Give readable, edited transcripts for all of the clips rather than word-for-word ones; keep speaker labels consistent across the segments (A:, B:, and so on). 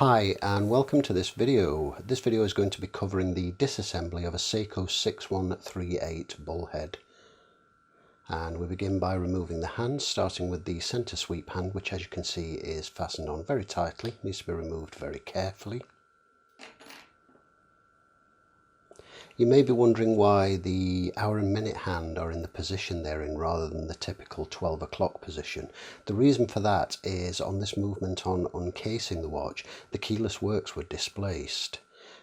A: Hi and welcome to this video. This video is going to be covering the disassembly of a Seiko 6138 bullhead. And we begin by removing the hands, starting with the centre sweep hand, which as you can see is fastened on very tightly, needs to be removed very carefully. You may be wondering why the hour and minute hand are in the position they're in rather than the typical 12 o'clock position. The reason for that is on this movement on uncasing the watch, the keyless works were displaced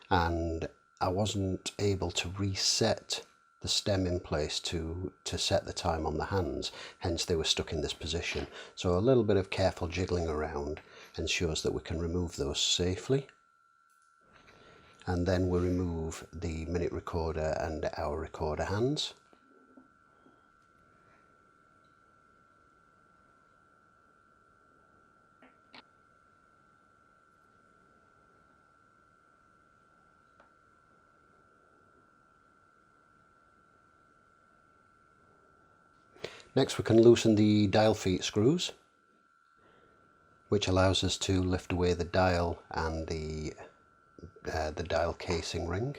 A: and I wasn't able to reset the stem in place to set the time on the hands, hence they were stuck in this position. So a little bit of careful jiggling around ensures that we can remove those safely. And then we remove the minute recorder and hour recorder hands. Next we can loosen the dial feet screws, which allows us to lift away the dial and the dial casing ring.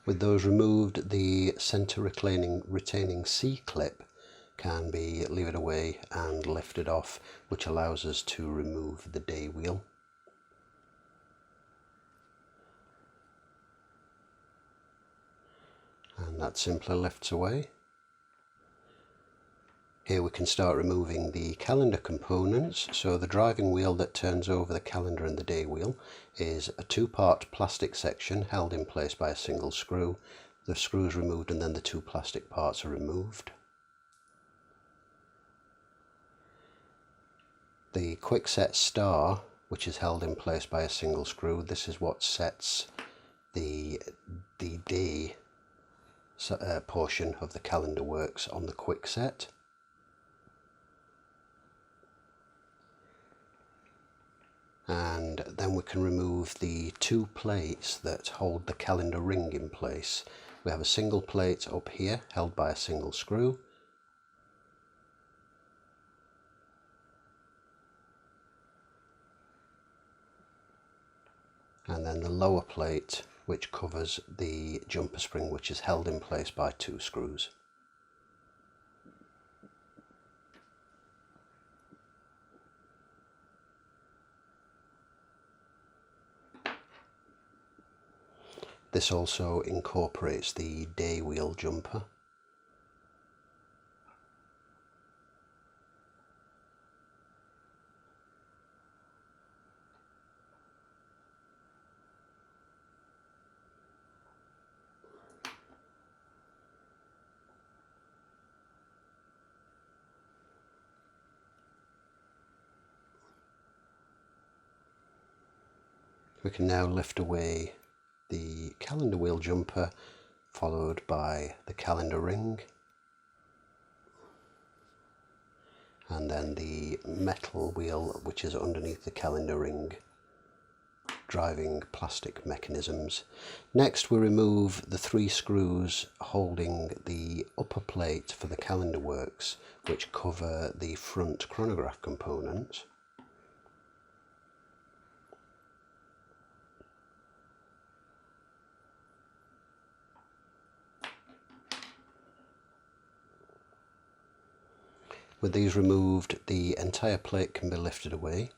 A: With those removed, the centre retaining C-clip can be levered away and lifted off, which allows us to remove the day wheel. And that simply lifts away. Here we can start removing the calendar components. So the driving wheel that turns over the calendar and the day wheel is a two-part plastic section held in place by a single screw. The screw is removed and then the two plastic parts are removed. The quickset star, which is held in place by a single screw, this is what sets the day portion of the calendar works on the quickset. And then we can remove the two plates that hold the calendar ring in place. We have a single plate up here held by a single screw, and then the lower plate which covers the jumper spring, which is held in place by two screws. This also incorporates the day wheel jumper. We can now lift away the calendar wheel jumper, followed by the calendar ring, and then the metal wheel which is underneath the calendar ring, driving plastic mechanisms. Next we remove the three screws holding the upper plate for the calendar works, which cover the front chronograph component. With these removed, the entire plate can be lifted away.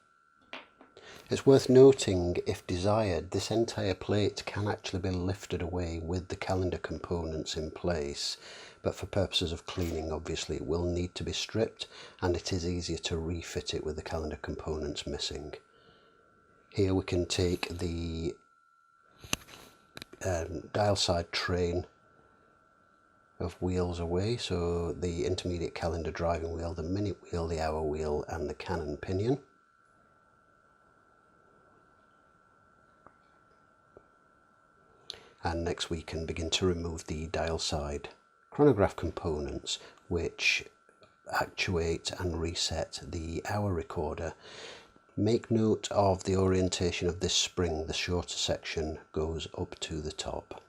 A: It's worth noting, if desired, this entire plate can actually be lifted away with the calendar components in place, but for purposes of cleaning obviously it will need to be stripped, and it is easier to refit it with the calendar components missing. Here we can take the dial side train of wheels away, so the intermediate calendar driving wheel, the minute wheel, the hour wheel and the cannon pinion. and next we can begin to remove the dial side chronograph components which actuate and reset the hour recorder. Make note of the orientation of this spring. The shorter section goes up to the top.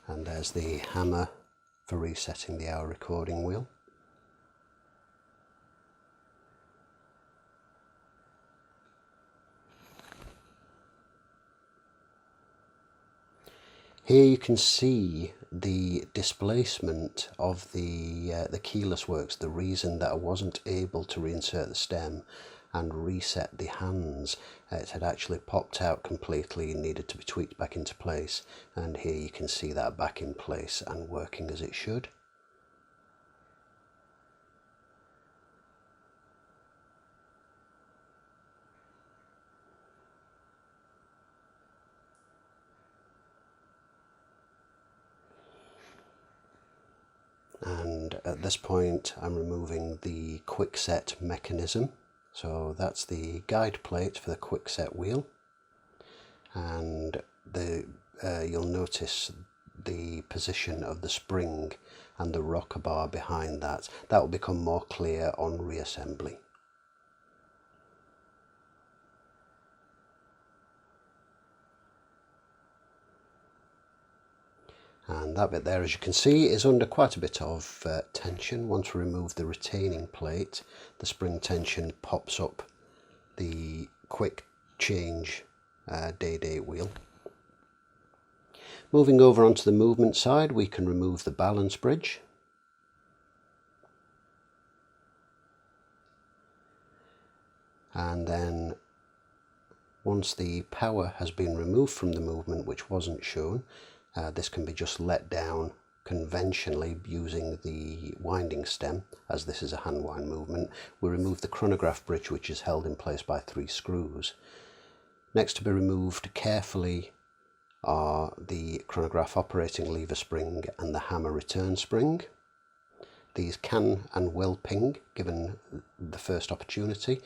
A: And there's the hammer for resetting the hour recording wheel. Here you can see the displacement of the keyless works, the reason that I wasn't able to reinsert the stem and reset the hands. It had actually popped out completely and needed to be tweaked back into place, and here you can see that back in place and working as it should. And at this point I'm removing the quickset mechanism. So that's the guide plate for the quickset wheel, and you'll notice the position of the spring and the rocker bar behind that. That will become more clear on reassembly. And that bit there, as you can see, is under quite a bit of tension. Once we remove the retaining plate, the spring tension pops up the quick change day-date wheel. Moving over onto the movement side, we can remove the balance bridge. And then once the power has been removed from the movement, which wasn't shown, this can be just let down conventionally using the winding stem, as this is a hand wind movement. We remove the chronograph bridge, which is held in place by 3 screws. Next to be removed carefully are the chronograph operating lever spring and the hammer return spring. These can and will ping given the first opportunity.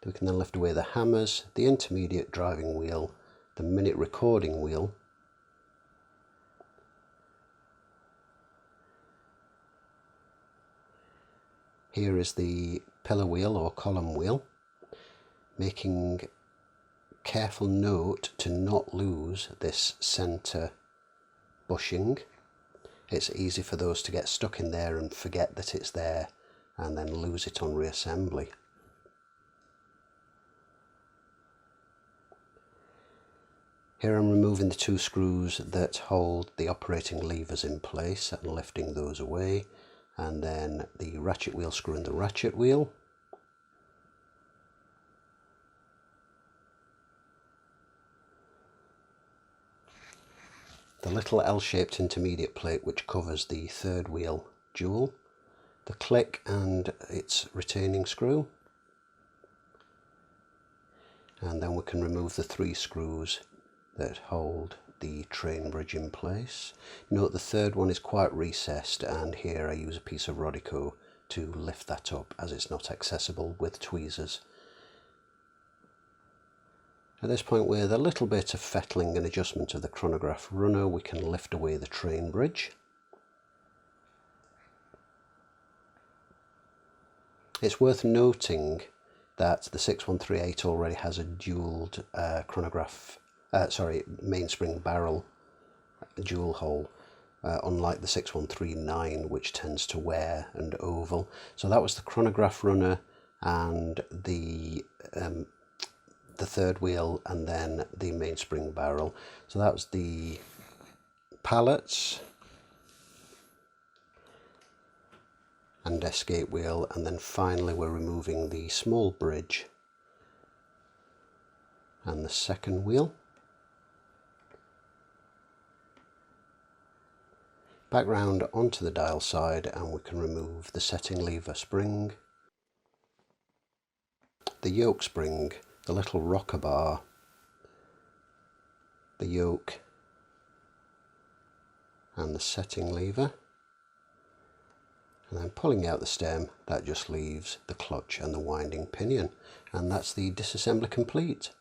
A: We can then lift away the hammers, the intermediate driving wheel, the minute recording wheel, here is the pillar wheel or column wheel, making careful note to not lose this centre bushing. It's easy for those to get stuck in there and forget that it's there and then lose it on reassembly. Here I'm removing the 2 screws that hold the operating levers in place and lifting those away, and then the ratchet wheel screw and the ratchet wheel. The little L-shaped intermediate plate which covers the 3rd wheel jewel, the click and its retaining screw, and then we can remove the 3 screws that hold the train bridge in place. Note the 3rd one is quite recessed, and here I use a piece of Rodico to lift that up as it's not accessible with tweezers. At this point, with a little bit of fettling and adjustment of the chronograph runner, we can lift away the train bridge. It's worth noting that the 6138 already has a dual chronograph mainspring barrel dual hole, unlike the 6139 which tends to wear and oval. So that was the chronograph runner and the 3rd wheel and then the mainspring barrel. So that was the pallets and escape wheel, and then finally we're removing the small bridge and the 2nd wheel. Back round onto the dial side, and we can remove the setting lever spring, the yoke spring, the little rocker bar, the yoke and the setting lever, And then pulling out the stem, that just leaves the clutch and the winding pinion. And that's the disassembly complete.